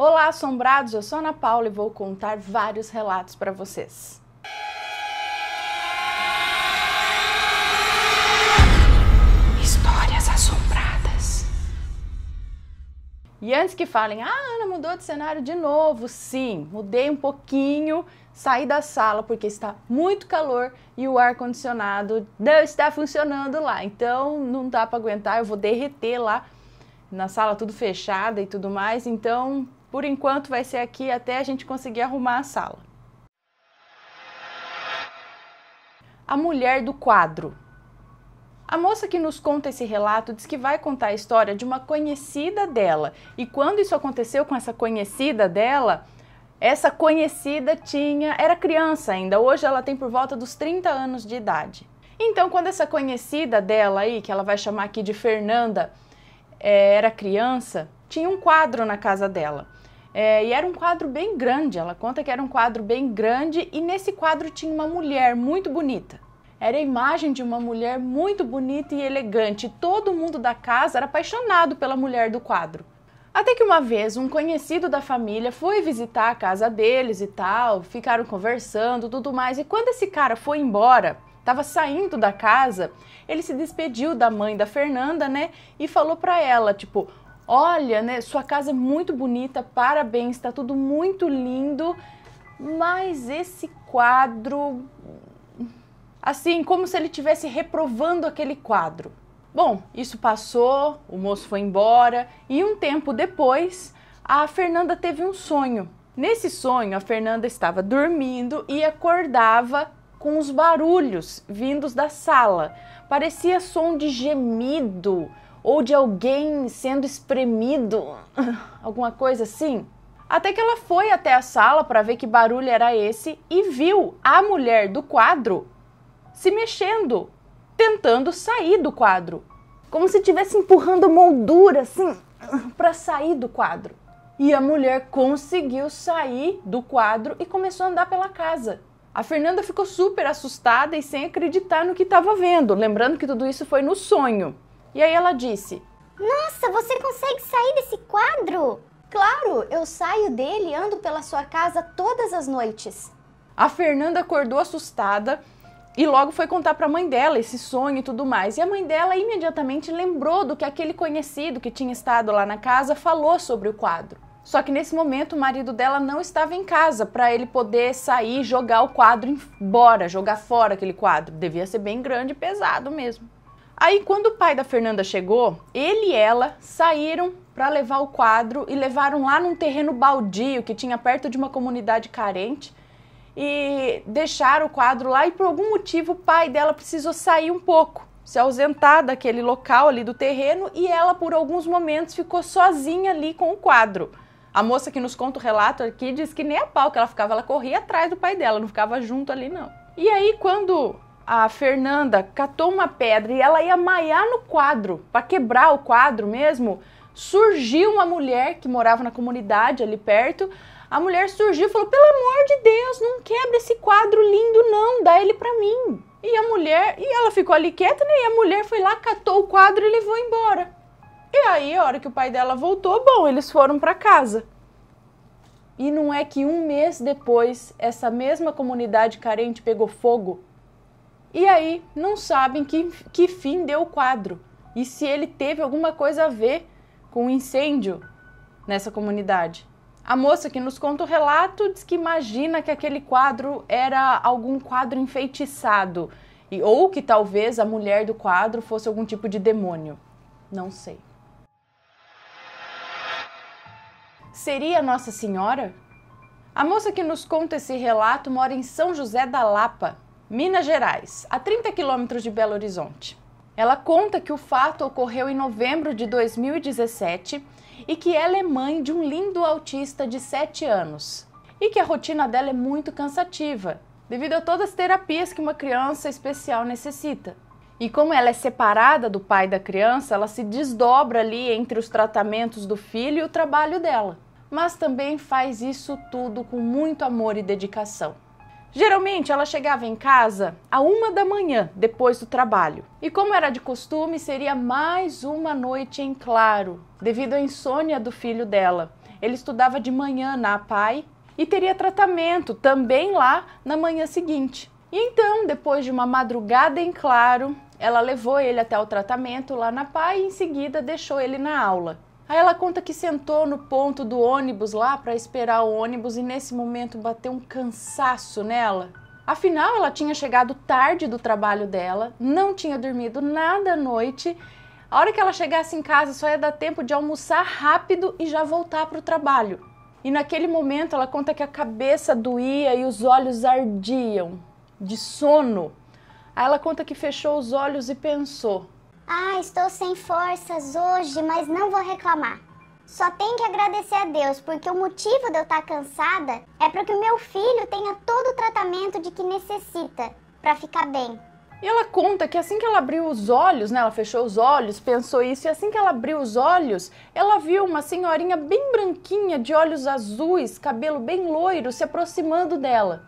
Olá, assombrados! Eu sou Ana Paula e vou contar vários relatos para vocês. Histórias assombradas. E antes que falem, Ana mudou de cenário de novo. Sim, mudei um pouquinho, saí da sala porque está muito calor e o ar-condicionado não está funcionando lá. Então não dá para aguentar, eu vou derreter lá na sala tudo fechada e tudo mais. Então, por enquanto vai ser aqui até a gente conseguir arrumar a sala. A mulher do quadro. A moça que nos conta esse relato diz que vai contar a história de uma conhecida dela. E quando isso aconteceu com essa conhecida dela, essa conhecida era criança ainda. Hoje ela tem por volta dos 30 anos de idade. Então, quando essa conhecida dela aí, que ela vai chamar aqui de Fernanda, era criança, tinha um quadro na casa dela. E era um quadro bem grande. Ela conta que era um quadro bem grande e nesse quadro tinha uma mulher muito bonita. Era a imagem de uma mulher muito bonita e elegante. Todo mundo da casa era apaixonado pela mulher do quadro. Até que uma vez um conhecido da família foi visitar a casa deles e tal, ficaram conversando, tudo mais. E quando esse cara foi embora, estava saindo da casa, ele se despediu da mãe da Fernanda, né? E falou para ela, tipo, olha, né, sua casa é muito bonita, parabéns, tá tudo muito lindo, mas esse quadro... Assim, como se ele estivesse reprovando aquele quadro. Bom, isso passou, o moço foi embora e um tempo depois, a Fernanda teve um sonho. Nesse sonho, a Fernanda estava dormindo e acordava com os barulhos vindos da sala. Parecia som de gemido ou de alguém sendo espremido, alguma coisa assim. Até que ela foi até a sala para ver que barulho era esse e viu a mulher do quadro se mexendo, tentando sair do quadro. Como se estivesse empurrando moldura assim para sair do quadro. E a mulher conseguiu sair do quadro e começou a andar pela casa. A Fernanda ficou super assustada e sem acreditar no que estava vendo, lembrando que tudo isso foi no sonho. E aí ela disse: Nossa, você consegue sair desse quadro? Claro, eu saio dele e ando pela sua casa todas as noites. A Fernanda acordou assustada e logo foi contar para a mãe dela esse sonho e tudo mais. E a mãe dela imediatamente lembrou do que aquele conhecido que tinha estado lá na casa falou sobre o quadro. Só que nesse momento o marido dela não estava em casa para ele poder sair e jogar o quadro embora, jogar fora aquele quadro. Devia ser bem grande e pesado mesmo. Aí quando o pai da Fernanda chegou, ele e ela saíram para levar o quadro e levaram lá num terreno baldio que tinha perto de uma comunidade carente e deixaram o quadro lá e por algum motivo o pai dela precisou sair um pouco, se ausentar daquele local ali do terreno e ela por alguns momentos ficou sozinha ali com o quadro. A moça que nos conta o relato aqui diz que nem a pau que ela ficava, ela corria atrás do pai dela, não ficava junto ali não. E aí quando a Fernanda catou uma pedra e ela ia maiar no quadro, para quebrar o quadro mesmo, surgiu uma mulher que morava na comunidade ali perto. A mulher surgiu e falou: pelo amor de Deus, não quebra esse quadro lindo não, dá ele pra mim. E ela ficou ali quieta, né? E a mulher foi lá, catou o quadro e levou embora. E aí, a hora que o pai dela voltou, bom, eles foram pra casa. E não é que um mês depois, essa mesma comunidade carente pegou fogo. E aí, não sabem que fim deu o quadro. E se ele teve alguma coisa a ver com o incêndio nessa comunidade. A moça que nos conta o relato diz que imagina que aquele quadro era algum quadro enfeitiçado. Ou que talvez a mulher do quadro fosse algum tipo de demônio. Não sei. Seria Nossa Senhora? A moça que nos conta esse relato mora em São José da Lapa, Minas Gerais, a 30 quilômetros de Belo Horizonte. Ela conta que o fato ocorreu em novembro de 2017 e que ela é mãe de um lindo autista de 7 anos e que a rotina dela é muito cansativa, devido a todas as terapias que uma criança especial necessita. E como ela é separada do pai da criança, ela se desdobra ali entre os tratamentos do filho e o trabalho dela, mas também faz isso tudo com muito amor e dedicação. Geralmente ela chegava em casa à 1 da manhã, depois do trabalho. E como era de costume, seria mais uma noite em claro, devido à insônia do filho dela. Ele estudava de manhã na APAE e teria tratamento também lá na manhã seguinte. E então, depois de uma madrugada em claro, ela levou ele até o tratamento lá na APAE e em seguida deixou ele na aula. Aí ela conta que sentou no ponto do ônibus lá para esperar o ônibus e nesse momento bateu um cansaço nela. Afinal, ela tinha chegado tarde do trabalho dela, não tinha dormido nada à noite. A hora que ela chegasse em casa só ia dar tempo de almoçar rápido e já voltar para o trabalho. E naquele momento ela conta que a cabeça doía e os olhos ardiam de sono. Aí ela conta que fechou os olhos e pensou: Ah, estou sem forças hoje, mas não vou reclamar. Só tenho que agradecer a Deus, porque o motivo de eu estar cansada é para que o meu filho tenha todo o tratamento de que necessita para ficar bem. E ela conta que assim que ela abriu os olhos, né, ela fechou os olhos, pensou isso, e assim que ela abriu os olhos, ela viu uma senhorinha bem branquinha, de olhos azuis, cabelo bem loiro, se aproximando dela.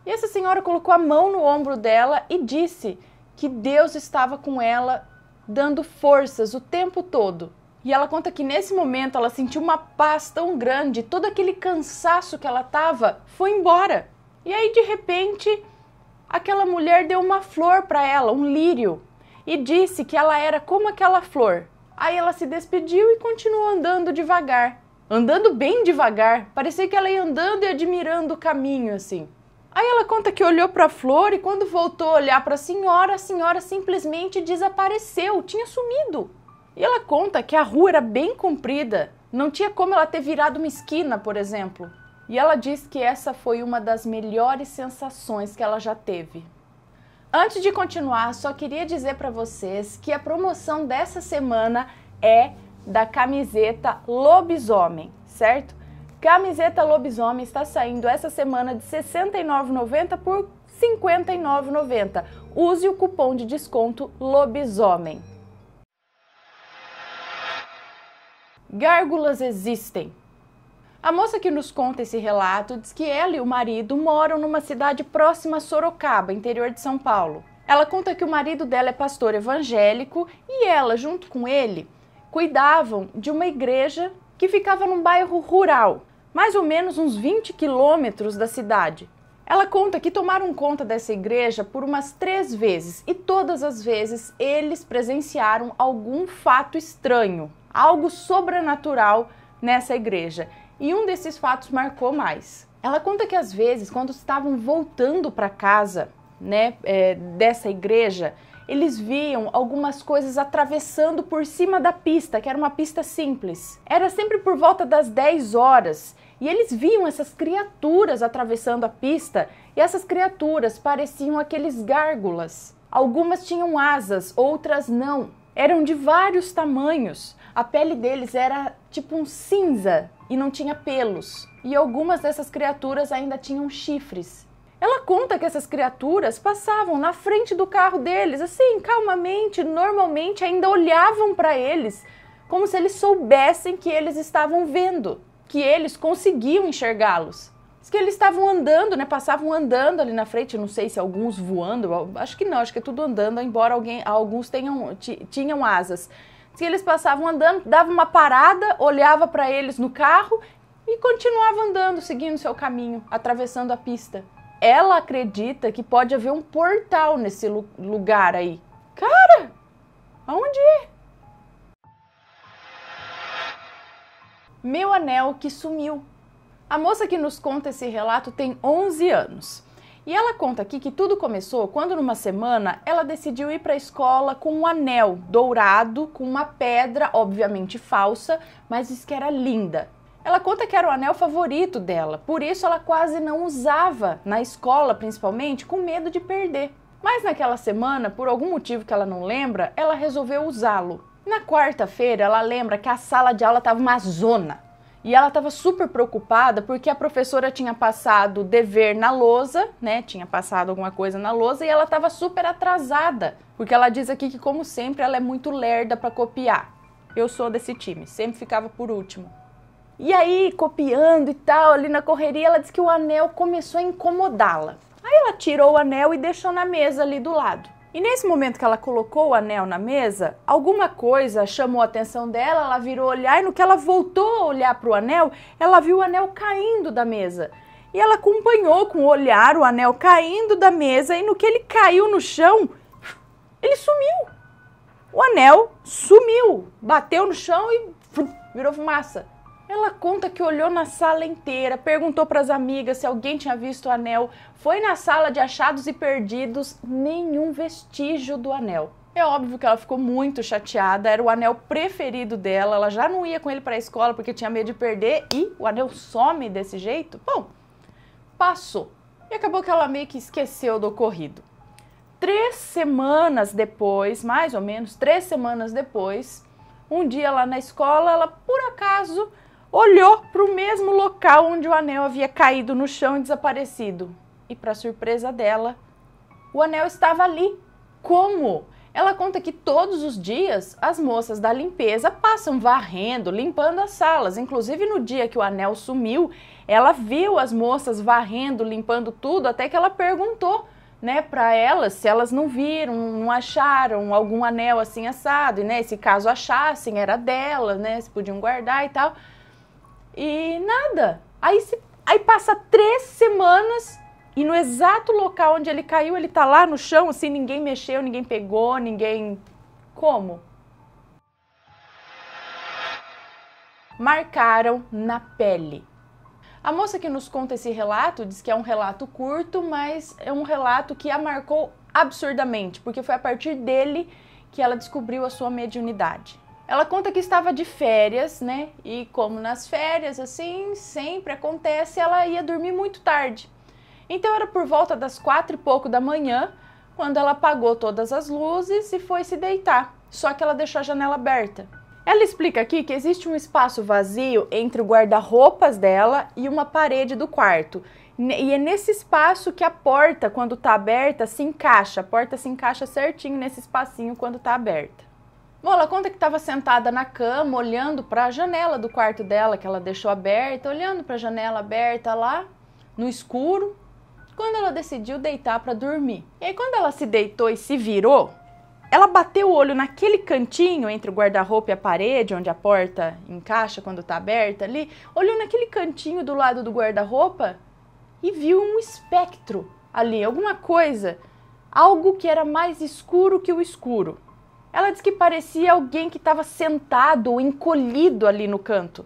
E essa senhora colocou a mão no ombro dela e disse que Deus estava com ela, dando forças o tempo todo. E ela conta que nesse momento ela sentiu uma paz tão grande, todo aquele cansaço que ela estava foi embora. E aí de repente aquela mulher deu uma flor para ela, um lírio, e disse que ela era como aquela flor. Aí ela se despediu e continuou andando devagar, andando bem devagar, parecia que ela ia andando e admirando o caminho assim. Aí ela conta que olhou para a flor e quando voltou a olhar para a senhora simplesmente desapareceu, tinha sumido. E ela conta que a rua era bem comprida, não tinha como ela ter virado uma esquina, por exemplo. E ela diz que essa foi uma das melhores sensações que ela já teve. Antes de continuar, só queria dizer para vocês que a promoção dessa semana é da camiseta Lobisomem, certo? Camiseta Lobisomem está saindo essa semana de R$ 69,90 por R$ 59,90. Use o cupom de desconto Lobisomem. Gárgulas existem. A moça que nos conta esse relato diz que ela e o marido moram numa cidade próxima a Sorocaba, interior de São Paulo. Ela conta que o marido dela é pastor evangélico e ela, junto com ele, cuidavam de uma igreja que ficava num bairro rural, mais ou menos uns 20 quilômetros da cidade. Ela conta que tomaram conta dessa igreja por umas 3 vezes e todas as vezes eles presenciaram algum fato estranho, algo sobrenatural nessa igreja. E um desses fatos marcou mais. Ela conta que às vezes, quando estavam voltando para casa, dessa igreja, eles viam algumas coisas atravessando por cima da pista, que era uma pista simples. Era sempre por volta das 10 horas. E eles viam essas criaturas atravessando a pista e essas criaturas pareciam aqueles gárgulas. Algumas tinham asas, outras não. Eram de vários tamanhos. A pele deles era tipo um cinza e não tinha pelos. E algumas dessas criaturas ainda tinham chifres. Ela conta que essas criaturas passavam na frente do carro deles, assim, calmamente, normalmente, ainda olhavam para eles, como se eles soubessem que eles estavam vendo, que eles conseguiam enxergá-los. Diz que eles estavam andando, passavam andando ali na frente, não sei se alguns voando, acho que não, acho que é tudo andando, embora alguns tinham asas. Diz que eles passavam andando, dava uma parada, olhava para eles no carro e continuava andando, seguindo seu caminho, atravessando a pista. Ela acredita que pode haver um portal nesse lugar aí. Cara, aonde é? Meu anel que sumiu. A moça que nos conta esse relato tem 11 anos. E ela conta aqui que tudo começou quando numa semana ela decidiu ir para a escola com um anel dourado, com uma pedra, obviamente falsa, mas diz que era linda. Ela conta que era o anel favorito dela, por isso ela quase não usava na escola, principalmente, com medo de perder. Mas naquela semana, por algum motivo que ela não lembra, ela resolveu usá-lo. Na quarta-feira, ela lembra que a sala de aula estava uma zona. E ela estava super preocupada porque a professora tinha passado dever na lousa, tinha passado alguma coisa na lousa e ela estava super atrasada. Porque ela diz aqui que, como sempre, ela é muito lerda para copiar. Eu sou desse time, sempre ficava por último. E aí, copiando e tal, ali na correria, ela disse que o anel começou a incomodá-la. Aí ela tirou o anel e deixou na mesa ali do lado. E nesse momento que ela colocou o anel na mesa, alguma coisa chamou a atenção dela, ela virou olhar e no que ela voltou a olhar para o anel, ela viu o anel caindo da mesa. E ela acompanhou com o olhar o anel caindo da mesa e no que ele caiu no chão, ele sumiu. O anel sumiu, bateu no chão e virou fumaça. Ela conta que olhou na sala inteira, perguntou para as amigas se alguém tinha visto o anel, foi na sala de achados e perdidos, nenhum vestígio do anel. É óbvio que ela ficou muito chateada, era o anel preferido dela, ela já não ia com ele para a escola porque tinha medo de perder e o anel some desse jeito. Bom, passou e acabou que ela meio que esqueceu do ocorrido. 3 semanas depois, mais ou menos 3 semanas depois, um dia lá na escola, ela por acaso olhou para o mesmo local onde o anel havia caído no chão e desaparecido. E para surpresa dela, o anel estava ali. Como? Ela conta que todos os dias as moças da limpeza passam varrendo, limpando as salas. Inclusive no dia que o anel sumiu, ela viu as moças varrendo, limpando tudo, até que ela perguntou, né, para elas se elas não viram, não acharam algum anel assim assado. E, né, se caso achassem, era delas, né, se podiam guardar e tal. E nada. Aí passa 3 semanas e no exato local onde ele caiu, ele tá lá no chão, assim, ninguém mexeu, ninguém pegou, ninguém... Como? Marcaram na pele. A moça que nos conta esse relato diz que é um relato curto, mas é um relato que a marcou absurdamente, porque foi a partir dele que ela descobriu a sua mediunidade. Ela conta que estava de férias, né? E como nas férias, assim, sempre acontece, ela ia dormir muito tarde. Então era por volta das 4 e pouco da manhã, quando ela apagou todas as luzes e foi se deitar. Só que ela deixou a janela aberta. Ela explica aqui que existe um espaço vazio entre o guarda-roupas dela e uma parede do quarto. E é nesse espaço que a porta, quando está aberta, se encaixa. A porta se encaixa certinho nesse espacinho quando está aberta. Bom, ela conta que estava sentada na cama, olhando para a janela do quarto dela, que ela deixou aberta, olhando para a janela aberta lá, no escuro, quando ela decidiu deitar para dormir. E aí, quando ela se deitou e se virou, ela bateu o olho naquele cantinho entre o guarda-roupa e a parede, onde a porta encaixa quando está aberta ali, olhou naquele cantinho do lado do guarda-roupa e viu um espectro ali, alguma coisa, algo que era mais escuro que o escuro. Ela disse que parecia alguém que estava sentado ou encolhido ali no canto.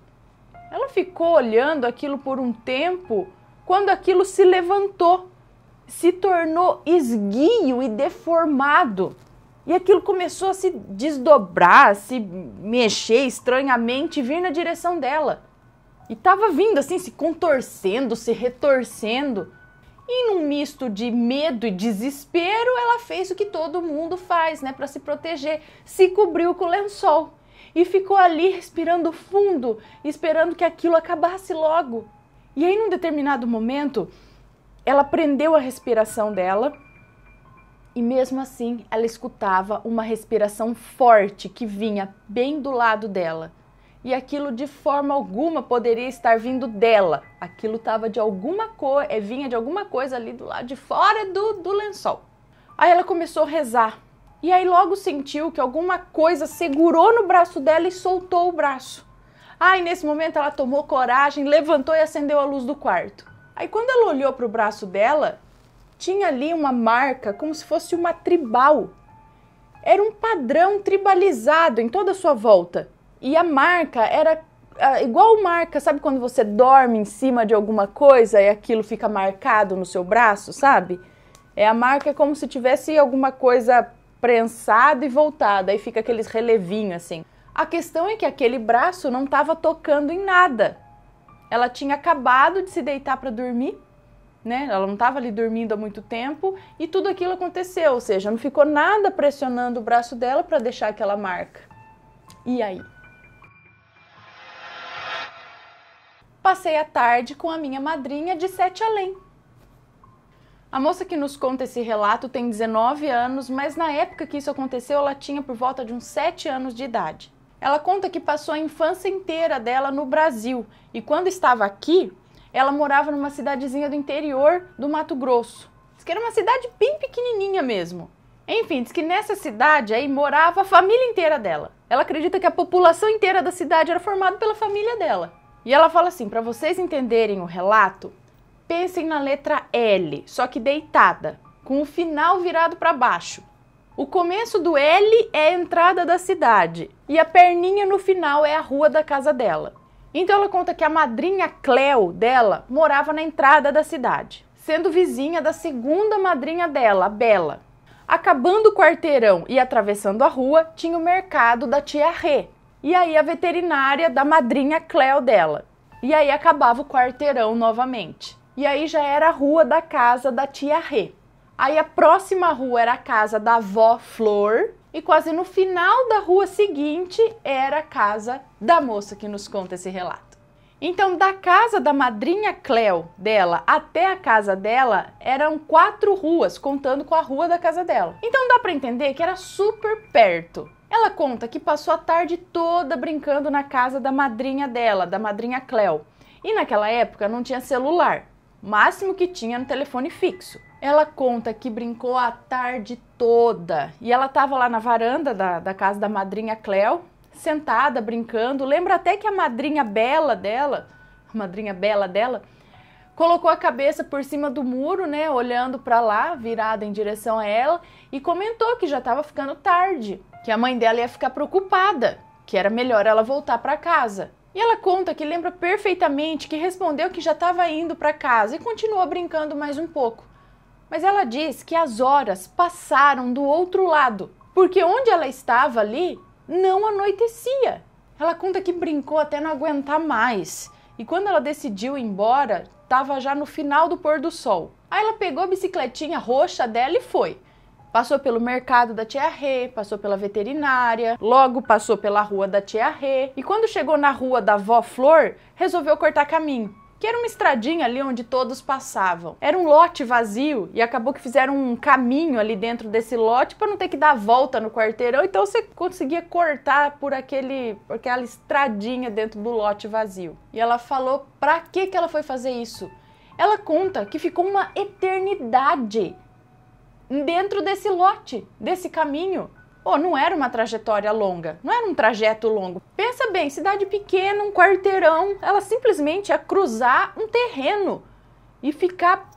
Ela ficou olhando aquilo por um tempo, quando aquilo se levantou, se tornou esguio e deformado. E aquilo começou a se desdobrar, a se mexer estranhamente e vir na direção dela. E estava vindo assim, se contorcendo, se retorcendo. E num misto de medo e desespero, ela fez o que todo mundo faz, né, para se proteger. Se cobriu com o lençol e ficou ali respirando fundo, esperando que aquilo acabasse logo. E aí, num determinado momento, ela prendeu a respiração dela e mesmo assim ela escutava uma respiração forte que vinha bem do lado dela. E aquilo de forma alguma poderia estar vindo dela. Aquilo estava de alguma cor, vinha de alguma coisa ali do lado de fora do lençol. Aí ela começou a rezar. E aí logo sentiu que alguma coisa segurou no braço dela e soltou o braço. Aí nesse momento ela tomou coragem, levantou e acendeu a luz do quarto. Aí quando ela olhou para o braço dela, tinha ali uma marca como se fosse uma tribal. Era um padrão tribalizado em toda a sua volta. E a marca era igual marca, sabe quando você dorme em cima de alguma coisa e aquilo fica marcado no seu braço, sabe? A marca é como se tivesse alguma coisa prensada e voltada, aí fica aqueles relevinhos assim. A questão é que aquele braço não estava tocando em nada. Ela tinha acabado de se deitar para dormir, né? Ela não estava ali dormindo há muito tempo e tudo aquilo aconteceu, ou seja, não ficou nada pressionando o braço dela para deixar aquela marca. E aí? Passei a tarde com a minha madrinha de 7 além. A moça que nos conta esse relato tem 19 anos, mas na época que isso aconteceu, ela tinha por volta de uns 7 anos de idade. Ela conta que passou a infância inteira dela no Brasil e quando estava aqui, ela morava numa cidadezinha do interior do Mato Grosso. Diz que era uma cidade bem pequenininha mesmo. Enfim, diz que nessa cidade aí morava a família inteira dela. Ela acredita que a população inteira da cidade era formada pela família dela. E ela fala assim, para vocês entenderem o relato, pensem na letra L, só que deitada, com o final virado para baixo. O começo do L é a entrada da cidade e a perninha no final é a rua da casa dela. Então ela conta que a madrinha Cleo dela morava na entrada da cidade, sendo vizinha da segunda madrinha dela, a Bela. Acabando o quarteirão e atravessando a rua, tinha o mercado da tia Rê. E aí a veterinária da madrinha Cleo dela. E aí acabava o quarteirão novamente. E aí já era a rua da casa da tia Rê. Aí a próxima rua era a casa da avó Flor. E quase no final da rua seguinte era a casa da moça que nos conta esse relato. Então, da casa da madrinha Cleo dela até a casa dela, eram 4 ruas, contando com a rua da casa dela. Então dá para entender que era super perto. Ela conta que passou a tarde toda brincando na casa da madrinha dela, da madrinha Cleo. E naquela época não tinha celular, o máximo que tinha no telefone fixo. Ela conta que brincou a tarde toda e ela estava lá na varanda da casa da madrinha Cleo, sentada, brincando. Lembra até que a madrinha Bela dela, colocou a cabeça por cima do muro, né, olhando para lá, virada em direção a ela, e comentou que já estava ficando tarde, que a mãe dela ia ficar preocupada, que era melhor ela voltar para casa. E ela conta que lembra perfeitamente que respondeu que já estava indo para casa e continuou brincando mais um pouco. Mas ela diz que as horas passaram do outro lado, porque onde ela estava ali não anoitecia. Ela conta que brincou até não aguentar mais. E quando ela decidiu ir embora, estava já no final do pôr do sol. Aí ela pegou a bicicletinha roxa dela e foi. Passou pelo mercado da tia Rê, passou pela veterinária, logo passou pela rua da tia Rê. E quando chegou na rua da avó Flor, resolveu cortar caminho, que era uma estradinha ali onde todos passavam. Era um lote vazio e acabou que fizeram um caminho ali dentro desse lote para não ter que dar a volta no quarteirão, então você conseguia cortar por aquela estradinha dentro do lote vazio. E ela falou para que ela foi fazer isso. Ela conta que ficou uma eternidade dentro desse lote, desse caminho. Não era uma trajetória longa, não era um trajeto longo. Pensa bem, cidade pequena, um quarteirão, ela simplesmente ia cruzar um terreno e ficar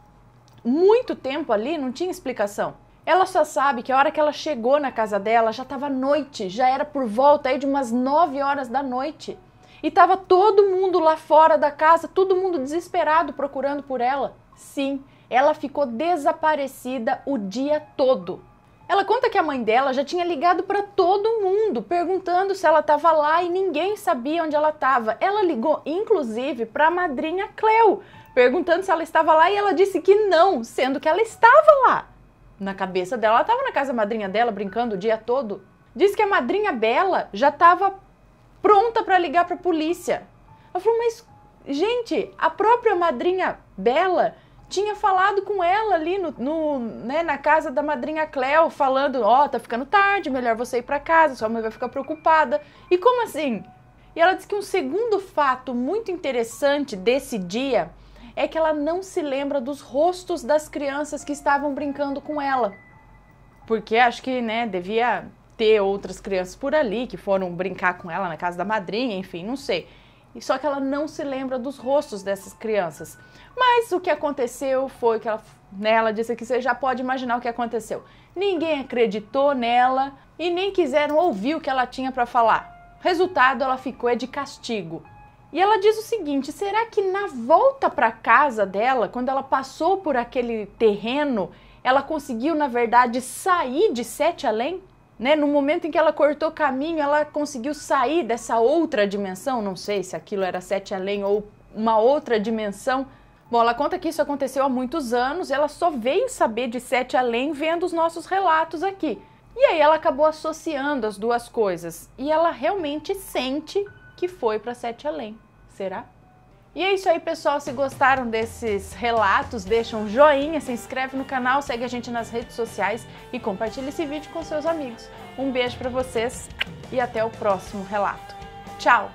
muito tempo ali, não tinha explicação. Ela só sabe que a hora que ela chegou na casa dela já estava noite, já era por volta aí de umas 9 horas da noite. E estava todo mundo lá fora da casa, todo mundo desesperado procurando por ela. Sim, ela ficou desaparecida o dia todo. Ela conta que a mãe dela já tinha ligado para todo mundo, perguntando se ela estava lá e ninguém sabia onde ela estava. Ela ligou, inclusive, para a madrinha Cleo, perguntando se ela estava lá e ela disse que não, sendo que ela estava lá. Na cabeça dela, ela estava na casa da madrinha dela, brincando o dia todo. Diz que a madrinha Bela já estava pronta para ligar para a polícia. Ela falou, mas, gente, a própria madrinha Bela tinha falado com ela ali na casa da madrinha Cleo, falando, tá ficando tarde, melhor você ir para casa, sua mãe vai ficar preocupada. E como assim? E ela diz que um segundo fato muito interessante desse dia é que ela não se lembra dos rostos das crianças que estavam brincando com ela. Porque acho que, devia ter outras crianças por ali que foram brincar com ela na casa da madrinha, enfim, não sei. Só que ela não se lembra dos rostos dessas crianças. Mas o que aconteceu foi que ela disse que você já pode imaginar o que aconteceu. Ninguém acreditou nela e nem quiseram ouvir o que ela tinha para falar. Resultado, ela ficou de castigo. E ela diz o seguinte, será que na volta para casa dela, quando ela passou por aquele terreno, ela conseguiu, na verdade, sair de Sete Além? No momento em que ela cortou caminho, ela conseguiu sair dessa outra dimensão, não sei se aquilo era Sete Além ou uma outra dimensão. Bom, ela conta que isso aconteceu há muitos anos, ela só veio saber de Sete Além vendo os nossos relatos aqui. E aí ela acabou associando as duas coisas, e ela realmente sente que foi para Sete Além. Será? E é isso aí, pessoal. Se gostaram desses relatos, deixa um joinha, se inscreve no canal, segue a gente nas redes sociais e compartilha esse vídeo com seus amigos. Um beijo para vocês e até o próximo relato. Tchau!